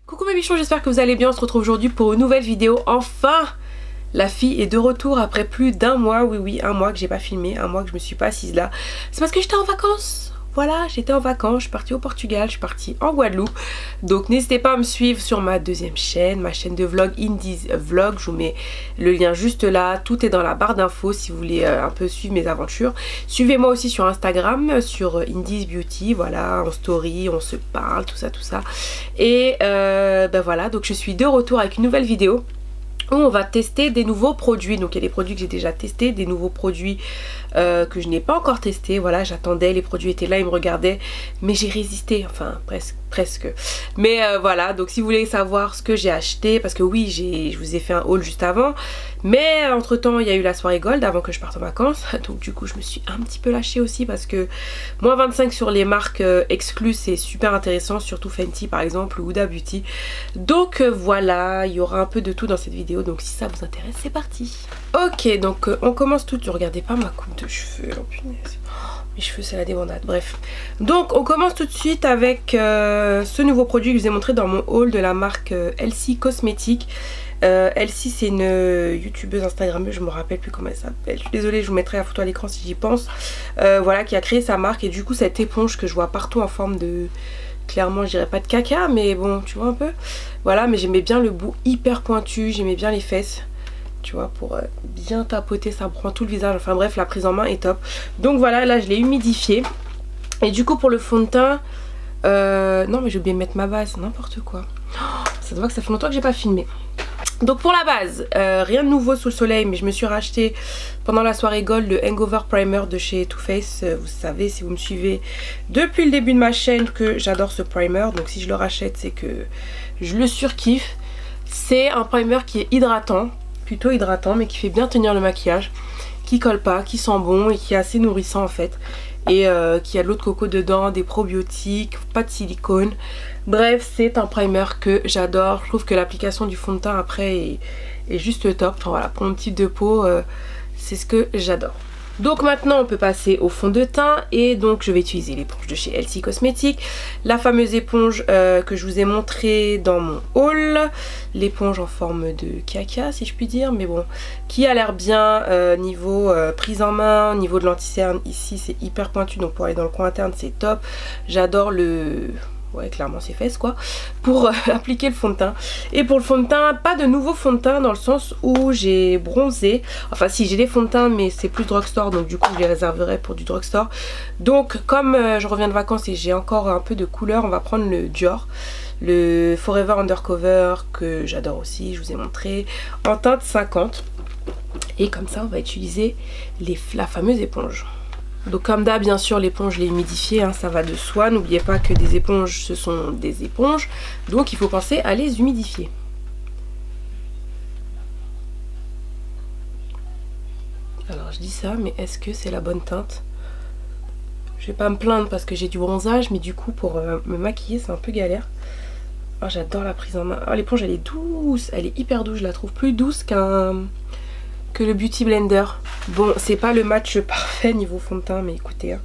Coucou mes bichons, j'espère que vous allez bien. On se retrouve aujourd'hui pour une nouvelle vidéo. Enfin, la fille est de retour après plus d'un mois. Oui, un mois que j'ai pas filmé, un mois que je me suis pas assise là. C'est parce que j'étais en vacances. Voilà, j'étais en vacances, je suis partie au Portugal, je suis partie en Guadeloupe. Donc n'hésitez pas à me suivre sur ma deuxième chaîne, ma chaîne de vlog Indies Vlog. Je vous mets le lien juste là, tout est dans la barre d'infos si vous voulez un peu suivre mes aventures. Suivez-moi aussi sur Instagram, sur Indies Beauty, voilà, en story, on se parle, tout ça. Et ben voilà, donc je suis de retour avec une nouvelle vidéo où on va tester des nouveaux produits. Donc il y a des produits que j'ai déjà testés, des nouveaux produits que je n'ai pas encore testés. Voilà, j'attendais, les produits étaient là, ils me regardaient, mais j'ai résisté, enfin presque. Mais voilà, donc si vous voulez savoir ce que j'ai acheté, parce que oui, je vous ai fait un haul juste avant, mais entre temps il y a eu la soirée gold avant que je parte en vacances, donc du coup je me suis un petit peu lâchée aussi parce que moins 25 sur les marques exclues, c'est super intéressant, surtout Fenty par exemple ou Huda Beauty. Donc voilà, il y aura un peu de tout dans cette vidéo, donc si ça vous intéresse, c'est parti. Ok, donc on commence tout. Regardez pas ma coupe de cheveux, oh punaise. Mes cheveux c'est la débandade, bref. Donc on commence tout de suite avec ce nouveau produit que je vous ai montré dans mon haul de la marque Elsie Cosmétiques. Elsie c'est une youtubeuse instagrammeuse, je me rappelle plus comment elle s'appelle. Je suis désolée, je vous mettrai la photo à l'écran si j'y pense. Voilà, qui a créé sa marque et du coup cette éponge que je vois partout en forme de... Clairement je dirais pas de caca, mais bon tu vois un peu. Voilà, mais j'aimais bien le bout hyper pointu, j'aimais bien les fesses. Tu vois, pour bien tapoter, ça prend tout le visage. Enfin bref, la prise en main est top. Donc voilà, là je l'ai humidifié. Et du coup pour le fond de teint, non mais j'ai oublié de mettre ma base, n'importe quoi. Ça se voit que ça fait longtemps que j'ai pas filmé. Donc pour la base, rien de nouveau sous le soleil, mais je me suis racheté pendant la soirée gold le Hangover Primer de chez Too Faced. Vous savez, si vous me suivez depuis le début de ma chaîne, que j'adore ce primer. Donc si je le rachète, c'est que je le surkiffe. C'est un primer qui est hydratant, plutôt hydratant, mais qui fait bien tenir le maquillage, qui colle pas, qui sent bon et qui est assez nourrissant en fait. Et qui a de l'eau de coco dedans, des probiotiques, pas de silicone. Bref, c'est un primer que j'adore. Je trouve que l'application du fond de teint après est juste top. Enfin voilà, pour mon type de peau, c'est ce que j'adore. Donc maintenant on peut passer au fond de teint et donc je vais utiliser l'éponge de chez Elsie Cosmétiques, la fameuse éponge que je vous ai montrée dans mon haul, l'éponge en forme de caca si je puis dire, mais bon, qui a l'air bien niveau prise en main, niveau de l'anti-cerne. Ici c'est hyper pointu, donc pour aller dans le coin interne c'est top. J'adore le... ouais, clairement c'est fesses quoi, pour appliquer le fond de teint. Et pour le fond de teint, pas de nouveau fond de teint dans le sens où j'ai bronzé. Enfin si, j'ai des fonds de teint mais c'est plus drugstore, donc du coup je les réserverai pour du drugstore. Donc comme je reviens de vacances et j'ai encore un peu de couleur, on va prendre le Dior, le Forever Undercover que j'adore aussi, je vous ai montré, en teinte 50. Et comme ça on va utiliser la fameuse éponge. Donc comme d'hab, bien sûr l'éponge je l'ai humidifiée, hein, ça va de soi. N'oubliez pas que des éponges ce sont des éponges, donc il faut penser à les humidifier. Alors je dis ça, mais est-ce que c'est la bonne teinte? Je vais pas me plaindre parce que j'ai du bronzage, mais du coup pour me maquiller c'est un peu galère. Oh, j'adore la prise en main. Oh, l'éponge elle est douce, elle est hyper douce, je la trouve plus douce que le Beauty Blender. Bon, c'est pas le match parfait niveau fond de teint, mais écoutez, hein,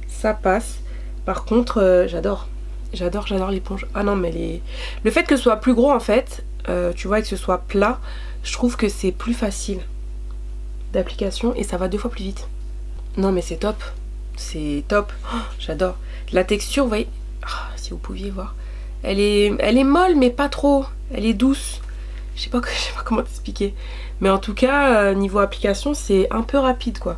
ça passe. Par contre, j'adore l'éponge. Ah non, mais le fait que ce soit plus gros en fait, tu vois, et que ce soit plat, je trouve que c'est plus facile d'application et ça va 2 fois plus vite. Non mais c'est top, oh, j'adore. La texture, vous voyez, oh, si vous pouviez voir, elle est molle mais pas trop, elle est douce. Je sais pas comment t'expliquer. Mais en tout cas, niveau application, c'est un peu rapide quoi.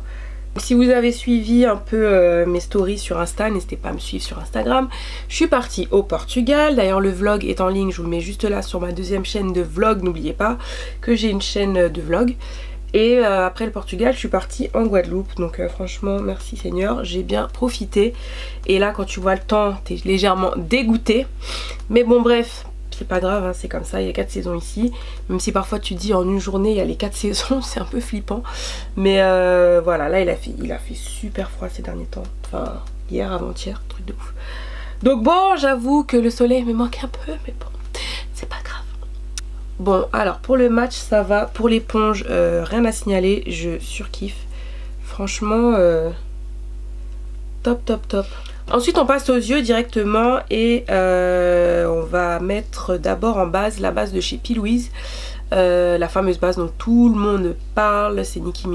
Si vous avez suivi un peu mes stories sur Insta, n'hésitez pas à me suivre sur Instagram. Je suis partie au Portugal. D'ailleurs, le vlog est en ligne. Je vous le mets juste là sur ma deuxième chaîne de vlog. N'oubliez pas que j'ai une chaîne de vlog. Et après le Portugal, je suis partie en Guadeloupe. Donc franchement, merci Seigneur. J'ai bien profité. Et là, quand tu vois le temps, t'es légèrement dégoûté. Mais bon, bref. C'est pas grave, hein, c'est comme ça, il y a 4 saisons ici. Même si parfois tu dis en une journée il y a les 4 saisons, c'est un peu flippant. Mais voilà, là il a fait super froid ces derniers temps. Enfin, hier, avant-hier, truc de ouf. Donc bon, j'avoue que le soleil me manque un peu, mais bon, c'est pas grave. Bon, alors pour le match, ça va. Pour l'éponge, rien à signaler, je surkiffe. Franchement, top. Ensuite on passe aux yeux directement et on va mettre d'abord en base la base de chez P. Louise, la fameuse base dont tout le monde parle, c'est Nikkie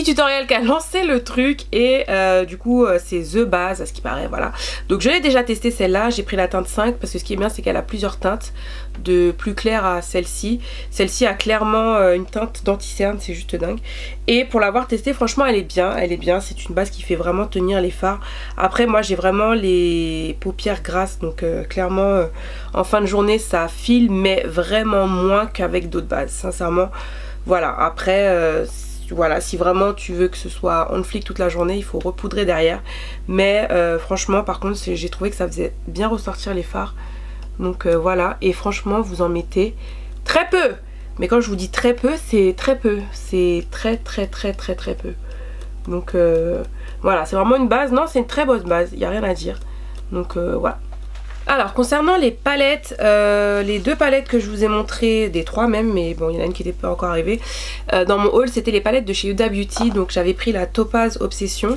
Tutorial qui a lancé le truc et du coup c'est The Base à ce qui paraît, voilà. Donc je l'ai déjà testé celle-là, j'ai pris la teinte 5 parce que ce qui est bien c'est qu'elle a plusieurs teintes, de plus claire à celle-ci. Celle-ci a clairement une teinte d'anti-cerne, c'est juste dingue. Et pour l'avoir testée, franchement elle est bien, c'est une base qui fait vraiment tenir les fards. Après moi j'ai vraiment les paupières grasses, donc clairement en fin de journée ça file, mais vraiment moins qu'avec d'autres bases, sincèrement. Voilà, après... voilà, si vraiment tu veux que ce soit on flic toute la journée, il faut repoudrer derrière. Mais franchement, par contre, j'ai trouvé que ça faisait bien ressortir les fards. Donc voilà, et franchement, vous en mettez très peu. Mais quand je vous dis très peu, c'est très peu. C'est très peu. Donc voilà, c'est vraiment une base. Non, c'est une très bonne base, il n'y a rien à dire. Donc voilà. Alors concernant les palettes, les deux palettes que je vous ai montrées, des trois même, mais bon il y en a une qui n'était pas encore arrivée dans mon haul, c'était les palettes de chez Huda Beauty. Donc j'avais pris la Topaz Obsession,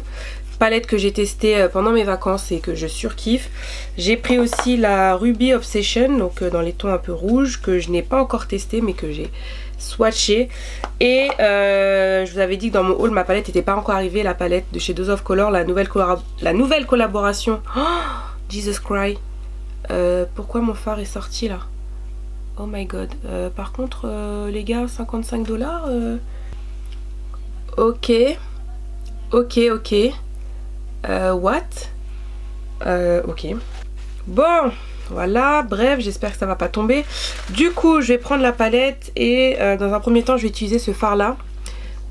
palette que j'ai testée pendant mes vacances et que je surkiffe. J'ai pris aussi la Ruby Obsession, donc dans les tons un peu rouges, que je n'ai pas encore testé mais que j'ai swatché. Et je vous avais dit que dans mon haul ma palette n'était pas encore arrivée, la palette de chez Dose of Color, la nouvelle collaboration. Oh, Jesus Christ. Pourquoi mon fard est sorti là? Oh my god. Par contre les gars, 55 $. Ok. What? Ok. Bon, voilà, bref, j'espère que ça va pas tomber. Du coup, je vais prendre la palette et dans un premier temps, je vais utiliser ce fard là.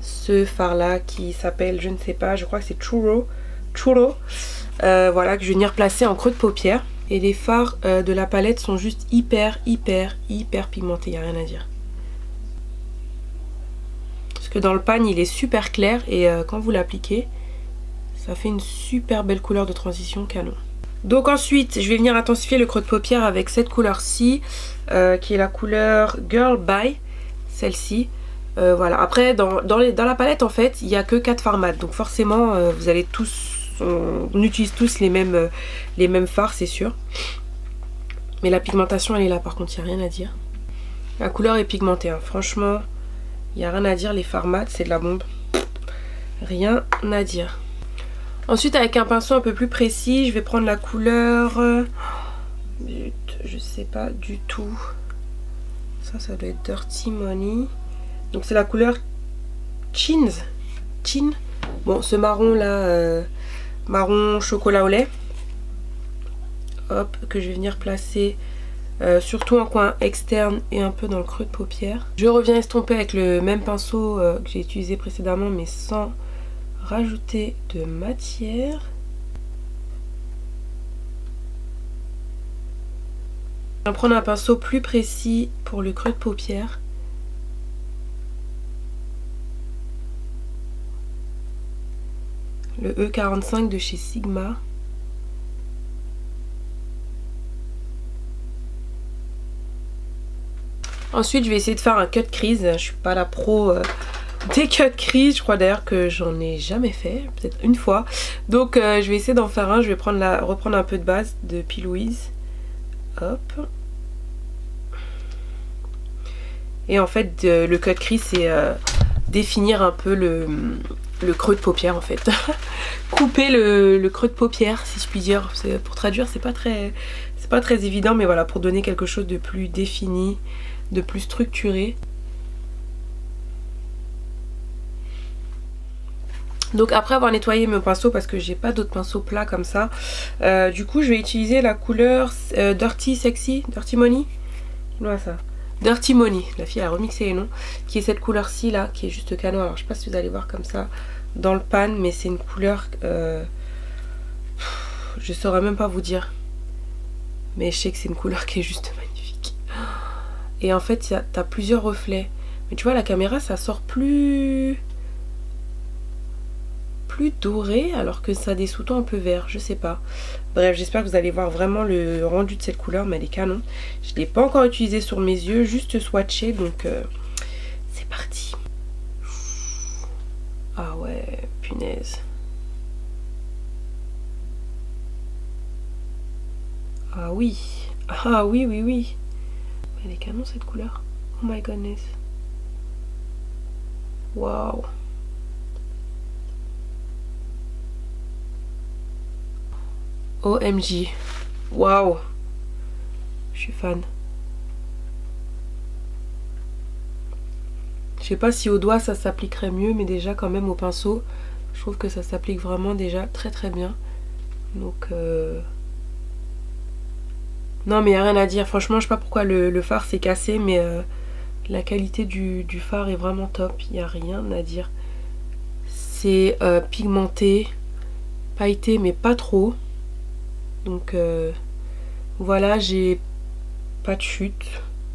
Ce fard là qui s'appelle, je ne sais pas, je crois que c'est Churro. Voilà, que je vais venir placer en creux de paupière. Et les fards de la palette sont juste hyper pigmentés, il n'y a rien à dire. Parce que dans le pan il est super clair et quand vous l'appliquez, ça fait une super belle couleur de transition canon. Donc ensuite, je vais venir intensifier le creux de paupière avec cette couleur-ci, qui est la couleur Girl Bye, celle-ci. Voilà, après dans la palette en fait, il n'y a que 4 fards mat, donc forcément vous allez tous... On utilise tous les mêmes fards, c'est sûr. Mais la pigmentation elle est là, par contre il n'y a rien à dire. La couleur est pigmentée, hein. Franchement il n'y a rien à dire, les fards mat c'est de la bombe. Rien à dire. Ensuite avec un pinceau un peu plus précis, je vais prendre la couleur... je sais pas du tout. Ça doit être Dirty Money. Donc c'est la couleur Chin. Bon, ce marron là... marron chocolat au lait, hop, que je vais venir placer surtout en coin externe et un peu dans le creux de paupière. Je reviens estomper avec le même pinceau que j'ai utilisé précédemment mais sans rajouter de matière. Je vais prendre un pinceau plus précis pour le creux de paupière. Le E45 de chez Sigma. Ensuite je vais essayer de faire un cut crease. Je suis pas la pro des cut crease. Je crois d'ailleurs que j'en ai jamais fait, peut-être une fois. Donc je vais essayer d'en faire un. Je vais reprendre un peu de base de P. Louise. Hop. Et en fait le cut crease c'est définir un peu le creux de paupière en fait. Couper le creux de paupière si je puis dire. Pour traduire c'est pas très évident, mais voilà, pour donner quelque chose de plus défini, de plus structuré. Donc après avoir nettoyé mon pinceau, parce que j'ai pas d'autres pinceaux plats comme ça, du coup je vais utiliser la couleur Dirty Money. Voilà ça. Dirty Money, la fille a remixé les noms, qui est cette couleur ci là, qui est juste canon. Alors je sais pas si vous allez voir comme ça dans le pan, mais c'est une couleur je saurais même pas vous dire, mais je sais que c'est une couleur qui est juste magnifique. Et en fait t'as plusieurs reflets, mais tu vois la caméra ça sort plus doré alors que ça a des sous-tons un peu verts, je sais pas. Bref, j'espère que vous allez voir vraiment le rendu de cette couleur, mais elle est canon. Je l'ai pas encore utilisé sur mes yeux, juste swatché, donc c'est parti. Ah ouais, punaise. Ah oui. Ah oui, oui, oui. Elle est canon cette couleur. Oh my goodness. Waouh. OMG. Waouh. Je suis fan. Je sais pas si au doigt ça s'appliquerait mieux, mais déjà quand même au pinceau, je trouve que ça s'applique vraiment déjà très très bien. Donc non mais y a rien à dire, franchement je sais pas pourquoi le fard s'est cassé, mais la qualité du fard est vraiment top, y a rien à dire. C'est pigmenté, pailleté mais pas trop. Donc voilà, j'ai pas de chute,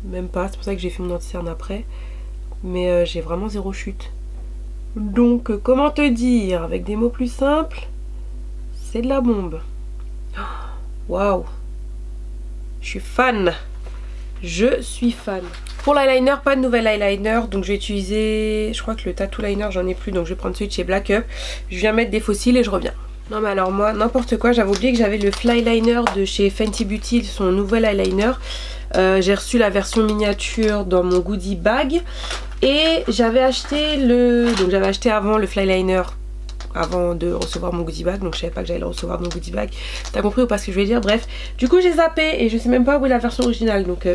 même pas, c'est pour ça que j'ai fait mon anti-cerne après. Mais j'ai vraiment zéro chute. Donc comment te dire, avec des mots plus simples, c'est de la bombe. Waouh. Je suis fan. Je suis fan. Pour l'eyeliner, pas de nouvel eyeliner. Donc je vais utiliser, je crois que le tattoo liner j'en ai plus. Donc je vais prendre celui de chez Black Up. Je viens mettre des fossiles et je reviens. Non mais alors moi, n'importe quoi. J'avais oublié que j'avais le Fly Liner de chez Fenty Beauty, son nouvel eyeliner. J'ai reçu la version miniature dans mon goodie bag. Et j'avais acheté donc j'avais acheté avant le Fly Liner avant de recevoir mon goodie bag, donc je savais pas que j'allais le recevoir dans mon goodie bag. T'as compris ou pas ce que je vais dire? Bref, du coup j'ai zappé et je sais même pas où est la version originale, donc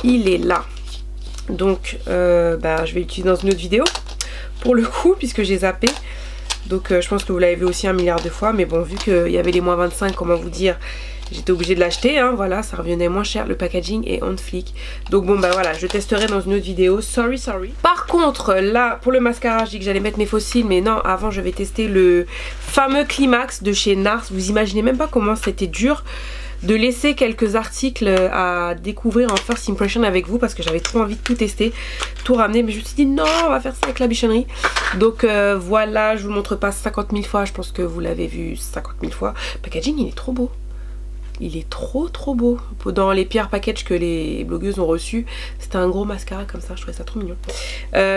il est là. Donc bah, je vais l'utiliser dans une autre vidéo pour le coup, puisque j'ai zappé. Donc je pense que vous l'avez vu aussi 1 milliard de fois, mais bon, vu qu'il y avait les moins 25, comment vous dire, j'étais obligée de l'acheter, hein, voilà, ça revenait moins cher, le packaging est on flic. Donc bon bah voilà, je testerai dans une autre vidéo, sorry. Par contre, là, pour le mascara, je dis que j'allais mettre mes fossiles, mais non, avant je vais tester le fameux Climax de chez NARS. Vous imaginez même pas comment c'était dur de laisser quelques articles à découvrir en first impression avec vous, parce que j'avais trop envie de tout tester, tout ramener, mais je me suis dit non, on va faire ça avec la bichonnerie. Donc voilà, je vous le montre pas 50 000 fois, je pense que vous l'avez vu 50 000 fois. Le packaging il est trop beau. Il est trop beau. Dans les pierres packages que les blogueuses ont reçus, c'était un gros mascara comme ça, je trouvais ça trop mignon.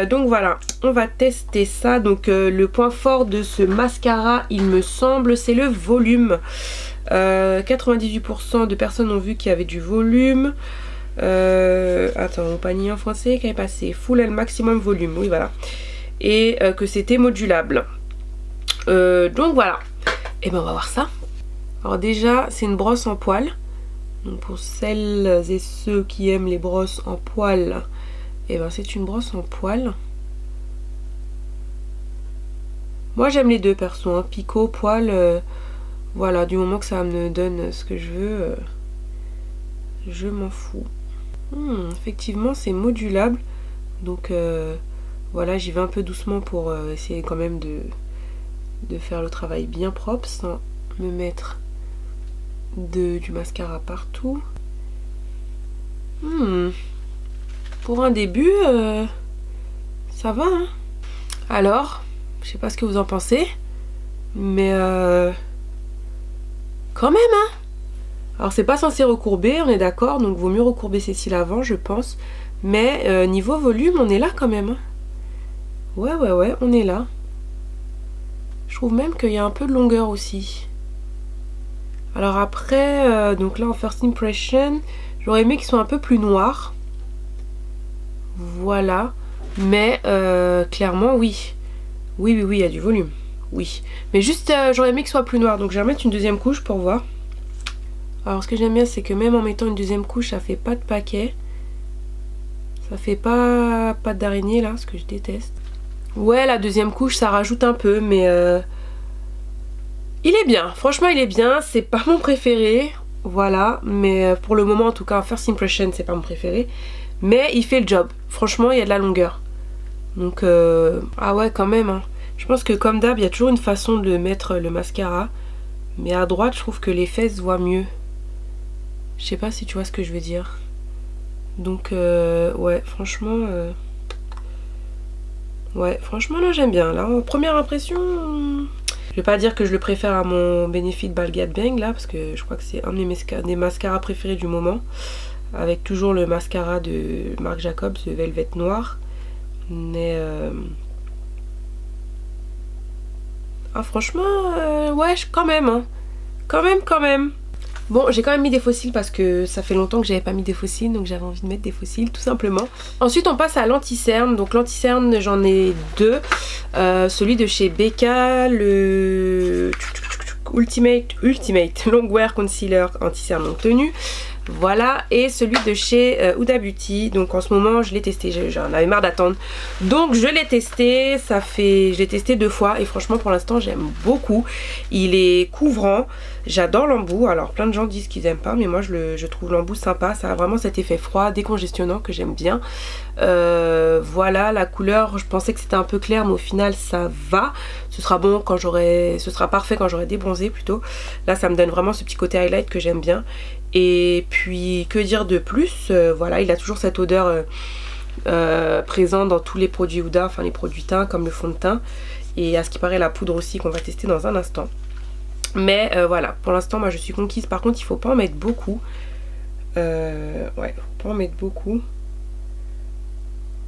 Donc voilà, on va tester ça. Donc le point fort de ce mascara, il me semble, c'est le volume. 98% de personnes ont vu qu'il y avait du volume. Attends, mon panier en français qui est passé full and maximum volume, oui voilà. Et que c'était modulable. Donc voilà. Et ben on va voir ça. Alors déjà c'est une brosse en poil. Donc pour celles et ceux qui aiment les brosses en poil, et ben c'est une brosse en poil. Moi j'aime les deux perso, hein. Picot, poil, voilà, du moment que ça me donne ce que je veux, je m'en fous. Effectivement c'est modulable. Donc voilà, j'y vais un peu doucement pour essayer quand même de faire le travail bien propre sans me mettre du mascara partout. Pour un début, ça va, hein. Alors, je sais pas ce que vous en pensez, mais quand même, hein. Alors c'est pas censé recourber, on est d'accord, donc vaut mieux recourber ses cils avant, je pense. Mais niveau volume, on est là quand même, hein. Ouais, on est là. Je trouve même qu'il y a un peu de longueur aussi. Alors après, donc là en first impression, j'aurais aimé qu'ils soient un peu plus noirs. Voilà. Mais clairement, oui. Oui, il y a du volume. Oui. Mais juste, j'aurais aimé qu'ils soient plus noirs. Donc je vais remettre une deuxième couche pour voir. Alors ce que j'aime bien, c'est que même en mettant une deuxième couche, ça fait pas de paquet. Ça fait pas d'araignée là, ce que je déteste. Ouais, la deuxième couche, ça rajoute un peu, mais... il est bien, franchement il est bien, c'est pas mon préféré, voilà, mais pour le moment en tout cas, first impression c'est pas mon préféré, mais il fait le job, franchement il y a de la longueur, donc ah ouais quand même, hein. Je pense que comme d'hab il y a toujours une façon de mettre le mascara, mais à droite je trouve que les fesses se voient mieux, je sais pas si tu vois ce que je veux dire, donc ouais franchement là j'aime bien, là en première impression... Je vais pas dire que je le préfère à mon Benefit Bad Bang là, parce que je crois que c'est un de mes mascaras préférés du moment. Avec toujours le mascara de Marc Jacobs, le Velvet Noir. Mais ah franchement, ouais quand même, hein. Quand même. Bon, j'ai quand même mis des fossiles parce que ça fait longtemps que j'avais pas mis des fossiles, donc j'avais envie de mettre des fossiles tout simplement. Ensuite on passe à l'anti-cerne. Donc l'anti-cerne j'en ai deux. Celui de chez Becca, le Ultimate Longwear Concealer Anti-cerne longue tenue. Voilà, et celui de chez Huda Beauty. Donc en ce moment je l'ai testé, j'en avais marre d'attendre, donc je l'ai testé. Je l'ai testé 2 fois et franchement pour l'instant j'aime beaucoup. Il est couvrant, j'adore l'embout. Alors plein de gens disent qu'ils aiment pas, mais moi je trouve l'embout sympa. Ça a vraiment cet effet froid, décongestionnant que j'aime bien. Voilà, la couleur, je pensais que c'était un peu clair, mais au final ça va. Ce sera bon quand ce sera parfait quand j'aurai débronzé plutôt. Là ça me donne vraiment ce petit côté highlight que j'aime bien. Et puis que dire de plus, voilà, il a toujours cette odeur présente dans tous les produits Huda, enfin les produits teint comme le fond de teint. Et à ce qui paraît la poudre aussi qu'on va tester dans un instant. Mais voilà, pour l'instant moi je suis conquise. Par contre il faut pas en mettre beaucoup. Ouais, faut pas en mettre beaucoup.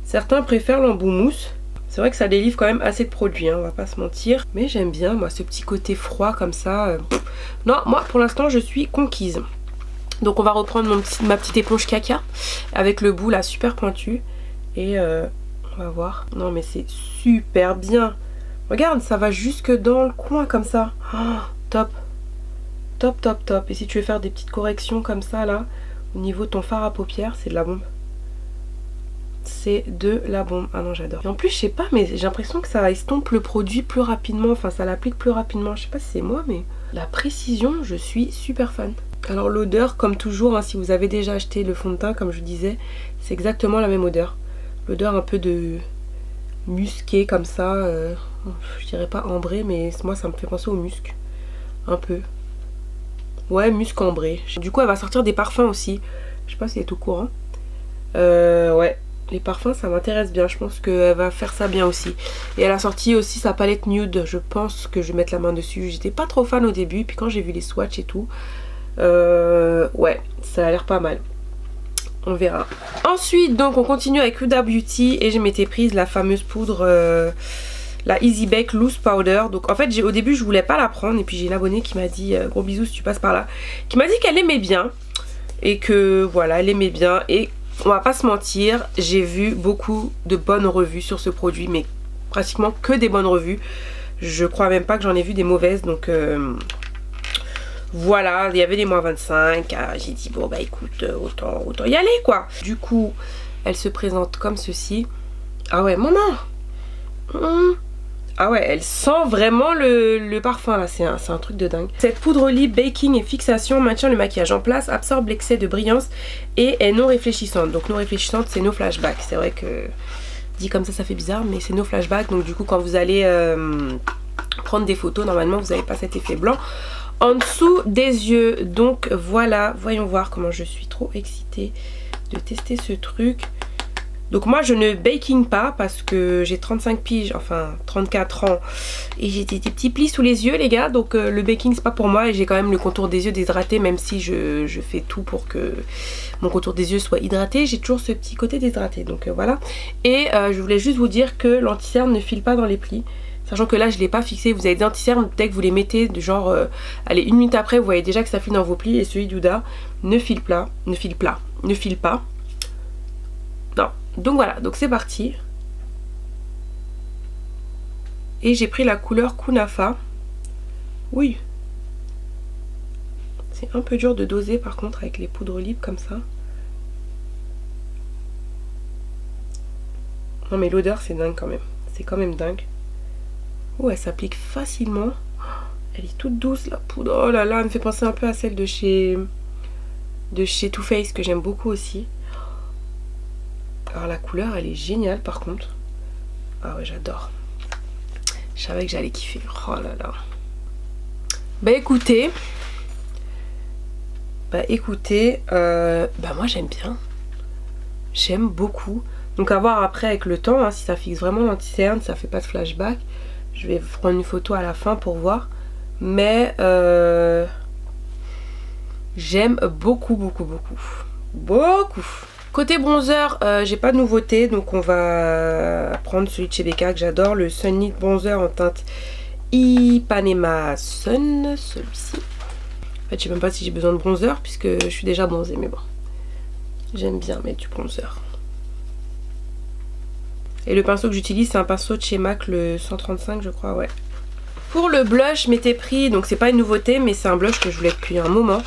Certains préfèrent l'embout mousse. C'est vrai que ça délivre quand même assez de produits, hein, on va pas se mentir. Mais j'aime bien moi ce petit côté froid comme ça. Non, moi pour l'instant je suis conquise. Donc on va reprendre ma petite éponge caca avec le bout là super pointu. Et on va voir. Non mais c'est super bien. Regarde, ça va jusque dans le coin comme ça. Oh, top. Top, top, top. Et si tu veux faire des petites corrections comme ça là, au niveau de ton fard à paupières, c'est de la bombe. C'est de la bombe. Ah non, j'adore. Et en plus, je sais pas, mais j'ai l'impression que ça estompe le produit plus rapidement. Enfin, ça l'applique plus rapidement. Je sais pas si c'est moi, mais la précision, je suis super fan. Alors l'odeur, comme toujours, hein, si vous avez déjà acheté le fond de teint, comme je disais, c'est exactement la même odeur. L'odeur un peu de musqué comme ça. Je dirais pas ambré, mais moi ça me fait penser au musc. Un peu. Ouais, musc ambré. Du coup, elle va sortir des parfums aussi. Je sais pas si elle est au courant. Ouais. Les parfums ça m'intéresse bien, je pense qu'elle va faire ça bien aussi. Et elle a sorti aussi sa palette nude, je pense que je vais mettre la main dessus. J'étais pas trop fan au début, puis quand j'ai vu les swatchs et tout, ouais, ça a l'air pas mal. On verra. Ensuite donc on continue avec Huda Beauty et je m'étais prise la fameuse poudre, la Easy Bake Loose Powder. Donc en fait au début je voulais pas la prendre et puis j'ai l'abonnée qui m'a dit, gros bisous si tu passes par là, qui m'a dit qu'elle aimait bien. Et que voilà, elle aimait bien. Et on va pas se mentir, j'ai vu beaucoup de bonnes revues sur ce produit, mais pratiquement que des bonnes revues. Je crois même pas que j'en ai vu des mauvaises, donc voilà, il y avait des moins 25. J'ai dit bon bah écoute, autant y aller quoi. Du coup, elle se présente comme ceci. Ah ouais, maman. Ah ouais, elle sent vraiment le parfum là, c'est un truc de dingue. Cette poudre lip baking et fixation maintient le maquillage en place, absorbe l'excès de brillance et est non réfléchissante. Donc non réfléchissante, c'est no flashback. C'est vrai que dit comme ça fait bizarre, mais c'est no flashback. Donc du coup quand vous allez prendre des photos, normalement vous n'avez pas cet effet blanc en dessous des yeux. Donc voilà, voyons voir comment je suis trop excitée de tester ce truc. Donc moi je ne baking pas parce que j'ai 35 piges, enfin 34 ans et j'ai des petits plis sous les yeux les gars. Donc le baking c'est pas pour moi et j'ai quand même le contour des yeux déshydraté, même si je fais tout pour que mon contour des yeux soit hydraté. J'ai toujours ce petit côté déshydraté, donc voilà. Et je voulais juste vous dire que l'anti-cerne ne file pas dans les plis. Sachant que là je ne l'ai pas fixé, vous avez des anti-cernes, dès que vous les mettez de genre allez 1 minute après vous voyez déjà que ça file dans vos plis. Et celui d'Huda ne file pas. Non. Donc voilà, donc c'est parti. Et j'ai pris la couleur Kunafa. Oui. C'est un peu dur de doser par contre avec les poudres lip comme ça. Non mais l'odeur c'est dingue quand même. C'est quand même dingue. Oh, elle s'applique facilement. Elle est toute douce la poudre. Oh là là, elle me fait penser un peu à celle de chez Too Faced que j'aime beaucoup aussi. Alors la couleur elle est géniale par contre. Ah ouais, j'adore. Je savais que j'allais kiffer. Oh là là. Bah écoutez. Moi j'aime bien. J'aime beaucoup. Donc à voir après avec le temps, hein, si ça fixe vraiment l'anti-cerne, ça fait pas de flashback. Je vais prendre une photo à la fin pour voir. Mais j'aime beaucoup. Côté bronzer, j'ai pas de nouveauté, donc on va prendre celui de chez Becca que j'adore, le Sunlit Bronzer en teinte Ipanema Sun, celui-ci. fait je sais même pas si j'ai besoin de bronzer puisque je suis déjà bronzée, mais bon. J'aime bien mettre du bronzer. Et le pinceau que j'utilise c'est un pinceau de chez MAC, le 135 je crois, ouais. Pour le blush, je m'étais pris, donc c'est pas une nouveauté mais c'est un blush que je voulais depuis un moment.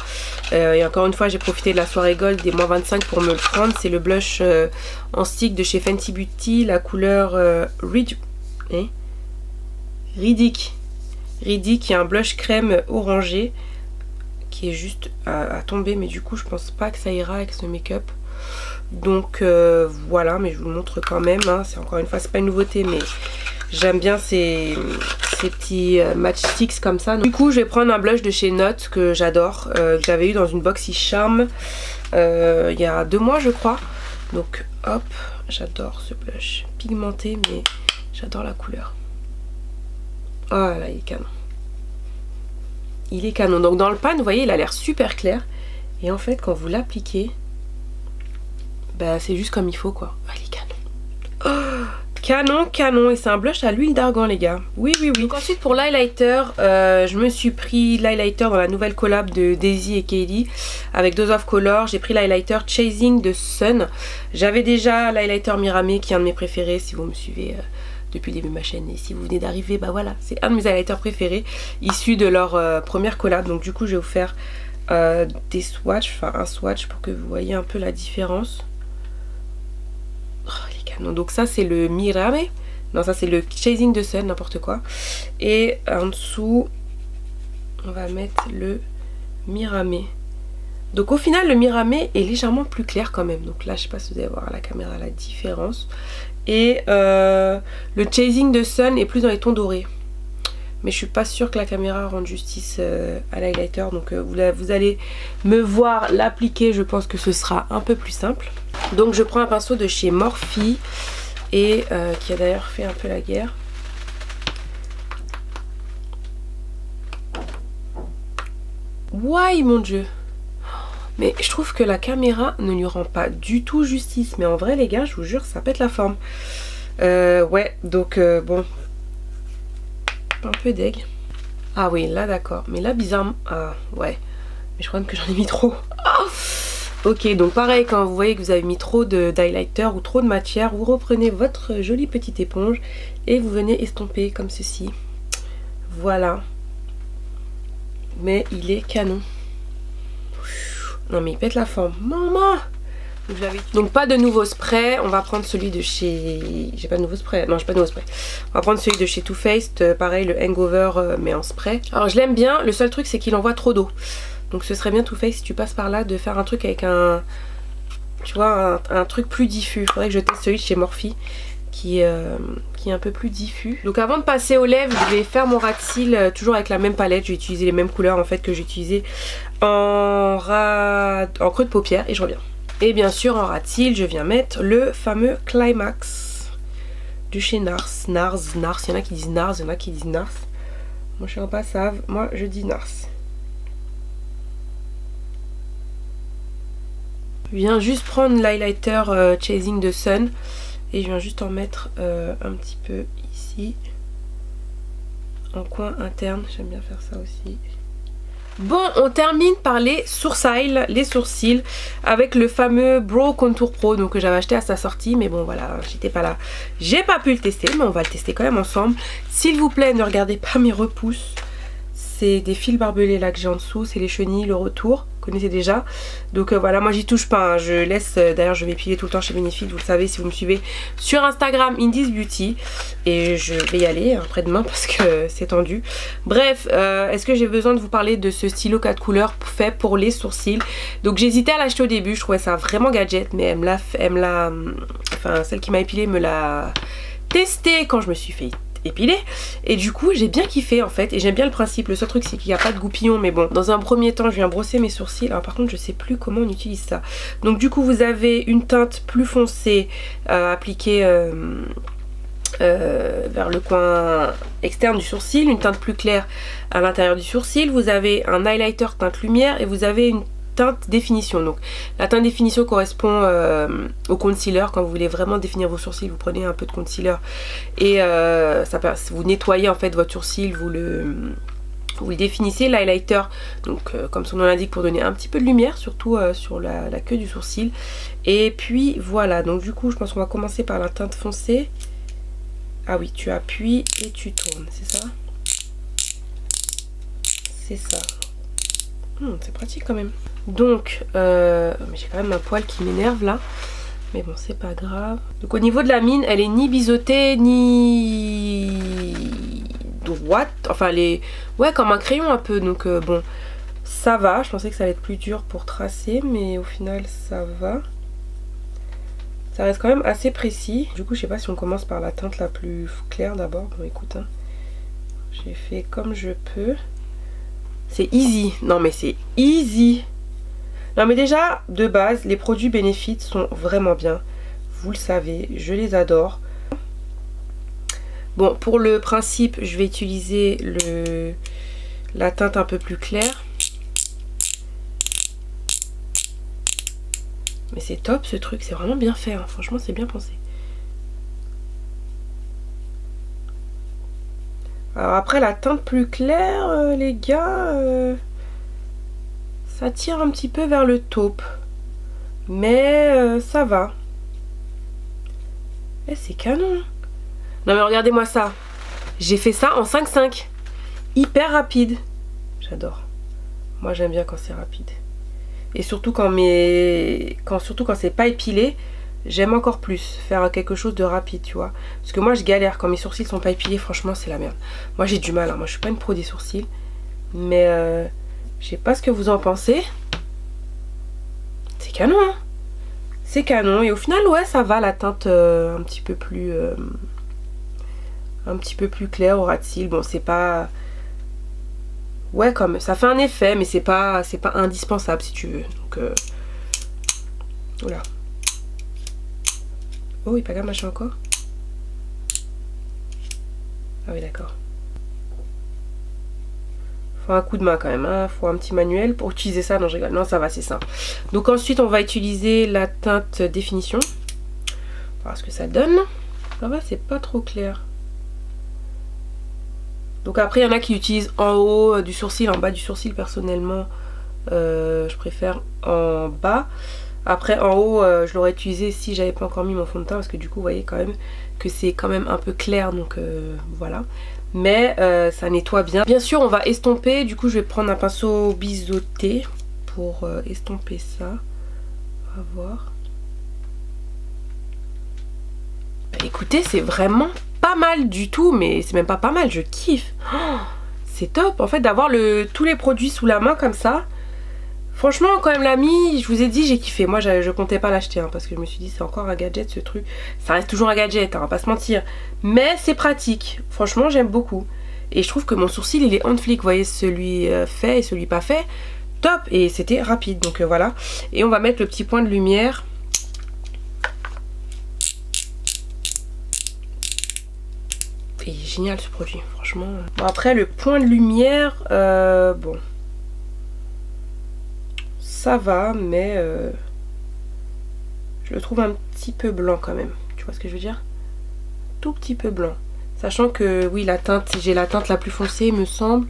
Et encore une fois j'ai profité de la soirée gold des moins 25 pour me le prendre. C'est le blush en stick de chez Fenty Beauty, la couleur Riddick, qui est un blush crème orangé qui est juste à tomber, mais du coup je pense pas que ça ira avec ce make-up. Donc voilà, mais je vous le montre quand même, hein. C'est encore une fois c'est pas une nouveauté mais j'aime bien ces petits matchsticks comme ça. Donc, du coup je vais prendre un blush de chez Not que j'adore, que j'avais eu dans une box Charm il y a 2 mois je crois. Donc hop, j'adore ce blush pigmenté mais j'adore la couleur. Oh là il est canon. Il est canon. Donc dans le pan vous voyez il a l'air super clair. Et en fait quand vous l'appliquez, bah c'est juste comme il faut quoi. Oh, il est canon. Oh, canon. Et c'est un blush à l'huile d'argan les gars. Oui. Donc ensuite pour l'highlighter, je me suis pris l'highlighter dans la nouvelle collab de Daisy et Kaylee avec Dose of Color. J'ai pris l'highlighter Chasing the Sun. J'avais déjà l'highlighter Mirame qui est un de mes préférés si vous me suivez depuis le début de ma chaîne. Et si vous venez d'arriver, bah voilà, c'est un de mes highlighters préférés issus de leur première collab. Donc du coup je vais vous faire des swatchs, enfin un swatch pour que vous voyez un peu la différence. Oh, les canons. Donc ça c'est le Mirame, non ça c'est le Chasing the Sun, n'importe quoi. Et en dessous on va mettre le Mirame. Donc au final le Mirame est légèrement plus clair quand même. Donc là je sais pas si vous allez voir à la caméra la différence. Et le Chasing the Sun est plus dans les tons dorés. Mais je suis pas sûre que la caméra rende justice à l'highlighter. Donc vous allez me voir l'appliquer. Je pense que ce sera un peu plus simple. Donc je prends un pinceau de chez Morphe. Et qui a d'ailleurs fait un peu la guerre. Wouah mon dieu. Mais je trouve que la caméra ne lui rend pas du tout justice. Mais en vrai les gars je vous jure ça pète la forme. Ouais donc bon. Un peu deg. Ah oui là d'accord. Mais là bizarrement. Ah ouais. Mais je crois que j'en ai mis trop. Oh ok donc pareil quand vous voyez que vous avez mis trop d'highlighter ou trop de matière. Vous reprenez votre jolie petite éponge. Et vous venez estomper comme ceci. Voilà. Mais il est canon. Non mais il pète la forme. Maman. Donc pas de nouveau spray. On va prendre celui de chez... J'ai pas de nouveau spray. Non j'ai pas de nouveau spray. On va prendre celui de chez Too Faced. Pareil le Hangover mais en spray. Alors je l'aime bien. Le seul truc c'est qu'il envoie trop d'eau. Donc ce serait bien Too Faced si tu passes par là de faire un truc avec un... Tu vois un truc plus diffus. Il faudrait que je teste celui de chez Morphe qui est un peu plus diffus. Donc avant de passer aux lèvres je vais faire mon ras de cils toujours avec la même palette. Je vais utiliser les mêmes couleurs en fait que j'ai utilisé en creux de paupière et je reviens. Et bien sûr en ras de cils je viens mettre le fameux Climax de chez Nars. Nars, il y en a qui disent Nars, il y en a qui disent Nars. Moi je suis pas savent, moi je dis Nars. Je viens juste prendre l'highlighter Chasing the Sun. Et je viens juste en mettre un petit peu ici. En coin interne. J'aime bien faire ça aussi. Bon, on termine par les sourcils. Avec le fameux Brow Contour Pro. Donc que j'avais acheté à sa sortie. Mais bon voilà, j'étais pas là. J'ai pas pu le tester. Mais on va le tester quand même ensemble. S'il vous plaît, ne regardez pas mes repousses. C'est des fils barbelés là que j'ai en dessous. C'est les chenilles, le retour. Vous connaissez déjà. Donc voilà, moi j'y touche pas. Hein. Je laisse, d'ailleurs je vais m'épiler tout le temps chez Benefit. Vous le savez si vous me suivez sur Instagram, Indies Beauty. Et je vais y aller après-demain parce que c'est tendu. Bref, est-ce que j'ai besoin de vous parler de ce stylo 4 couleurs fait pour les sourcils. Donc j'hésitais à l'acheter au début. Je trouvais ça vraiment gadget. Mais enfin celle qui m'a épilé me l'a testé quand je me suis fait épilé et du coup j'ai bien kiffé en fait et j'aime bien le principe. Le seul truc c'est qu'il n'y a pas de goupillon mais bon dans un premier temps je viens brosser mes sourcils. Alors par contre je sais plus comment on utilise ça. Donc du coup vous avez une teinte plus foncée appliquée vers le coin externe du sourcil, une teinte plus claire à l'intérieur du sourcil, vous avez un highlighter teinte lumière et vous avez une teinte définition. Donc la teinte définition correspond au concealer. Quand vous voulez vraiment définir vos sourcils, vous prenez un peu de concealer et vous nettoyez en fait votre sourcil, vous Vous le définissez, l'highlighter, donc comme son nom l'indique, pour donner un petit peu de lumière, surtout sur la queue du sourcil. Et puis voilà, donc du coup je pense qu'on va commencer par la teinte foncée. Ah oui, tu appuies et tu tournes, c'est ça? C'est ça. C'est pratique quand même. Donc, mais j'ai quand même un poil qui m'énerve là. Mais bon, c'est pas grave. Donc au niveau de la mine, elle est ni biseautée, ni droite. Enfin, elle est... ouais, comme un crayon un peu. Donc bon, ça va. Je pensais que ça allait être plus dur pour tracer, mais au final, ça va. Ça reste quand même assez précis. Du coup, je sais pas si on commence par la teinte la plus claire d'abord. Bon, écoute, hein. J'ai fait comme je peux. C'est easy. Non, mais c'est easy. Non, mais déjà, de base, les produits Benefit sont vraiment bien. Vous le savez, je les adore. Bon, pour le principe, je vais utiliser la teinte un peu plus claire. Mais c'est top ce truc, c'est vraiment bien fait, hein. Franchement c'est bien pensé. Alors après la teinte plus claire, les gars, ça tire un petit peu vers le taupe. Mais ça va. Eh, c'est canon. Non mais regardez-moi ça. J'ai fait ça en 5-5. Hyper rapide. J'adore. Moi j'aime bien quand c'est rapide. Et surtout quand c'est pas épilé, j'aime encore plus faire quelque chose de rapide, tu vois. Parce que moi je galère quand mes sourcils sont pas épilés, franchement c'est la merde. Moi j'ai du mal, hein. Moi je suis pas une pro des sourcils. Mais je sais pas ce que vous en pensez. C'est canon, hein. C'est canon. Et au final, ouais, ça va, la teinte un petit peu plus claire au ras de cils. Bon, c'est pas... ouais, comme ça fait un effet, mais c'est pas indispensable si tu veux. Donc voilà. Oh, il pas grave, machin encore. Ah oui, d'accord. Faut un coup de main quand même, hein. Faut un petit manuel pour utiliser ça. Non, je rigole. Non, ça va, c'est simple. Donc ensuite, on va utiliser la teinte définition. On va voir ce que ça donne. Ça va, c'est pas trop clair. Donc après, il y en a qui utilisent en haut du sourcil, en bas du sourcil. Personnellement, je préfère en bas. Après, en haut, je l'aurais utilisé si j'avais pas encore mis mon fond de teint. Parce que du coup, vous voyez quand même que c'est quand même un peu clair. Donc voilà. Mais ça nettoie bien. Bien sûr, on va estomper. Du coup, je vais prendre un pinceau biseauté pour estomper ça. On va voir. Bah, écoutez, c'est vraiment... pas mal du tout, mais c'est même pas mal, je kiffe. Oh, c'est top en fait d'avoir tous les produits sous la main comme ça. Franchement, quand même l'ami, je vous ai dit, j'ai kiffé. Moi je comptais pas l'acheter, hein, parce que je me suis dit c'est encore un gadget ce truc. Ça reste toujours un gadget, hein, on va pas se mentir. Mais c'est pratique, franchement j'aime beaucoup. Et je trouve que mon sourcil il est on flic, vous voyez, celui fait et celui pas fait. Top, et c'était rapide, donc voilà. Et on va mettre le petit point de lumière. Et il est génial ce produit, franchement. Bon, après le point de lumière, bon, ça va, mais je le trouve un petit peu blanc quand même. Tu vois ce que je veux dire? Tout petit peu blanc. Sachant que oui, la teinte, j'ai la teinte la plus foncée, me semble.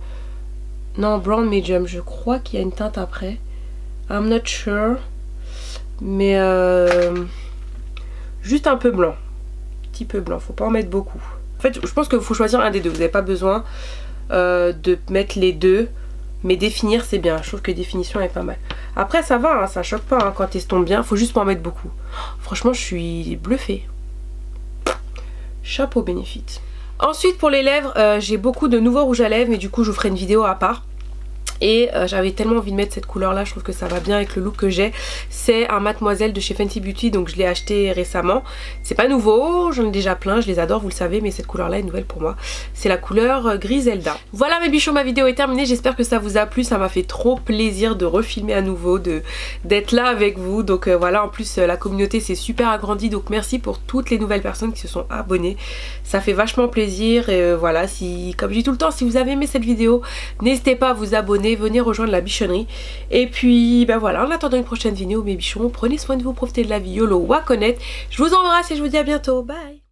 Non, brown medium, je crois qu'il y a une teinte après. I'm not sure. Mais juste un peu blanc. Petit peu blanc, faut pas en mettre beaucoup. En fait, je pense qu'il faut choisir un des deux. Vous n'avez pas besoin de mettre les deux. Mais définir, c'est bien. Je trouve que définition est pas mal. Après, ça va, hein, ça choque pas. Hein, quand t'estompes bien, faut juste pas en mettre beaucoup. Franchement, je suis bluffée. Chapeau Benefit. Ensuite, pour les lèvres, j'ai beaucoup de nouveaux rouges à lèvres. Mais du coup, je vous ferai une vidéo à part. Et j'avais tellement envie de mettre cette couleur là, je trouve que ça va bien avec le look que j'ai. C'est un Mademoiselle de chez Fenty Beauty, donc je l'ai acheté récemment. C'est pas nouveau, j'en ai déjà plein, je les adore, vous le savez, mais cette couleur là est nouvelle pour moi. C'est la couleur Griselda. Voilà mes bichons, ma vidéo est terminée, j'espère que ça vous a plu, ça m'a fait trop plaisir de refilmer à nouveau, d'être là avec vous. Donc voilà, en plus la communauté s'est super agrandie, donc merci pour toutes les nouvelles personnes qui se sont abonnées. Ça fait vachement plaisir et voilà, si, comme je dis tout le temps, si vous avez aimé cette vidéo, n'hésitez pas à vous abonner, venez rejoindre la bichonnerie. Et puis ben voilà, en attendant une prochaine vidéo mes bichons, prenez soin de vous, profitez de la vie, YOLO, Wakonet. Je vous embrasse et je vous dis à bientôt, bye.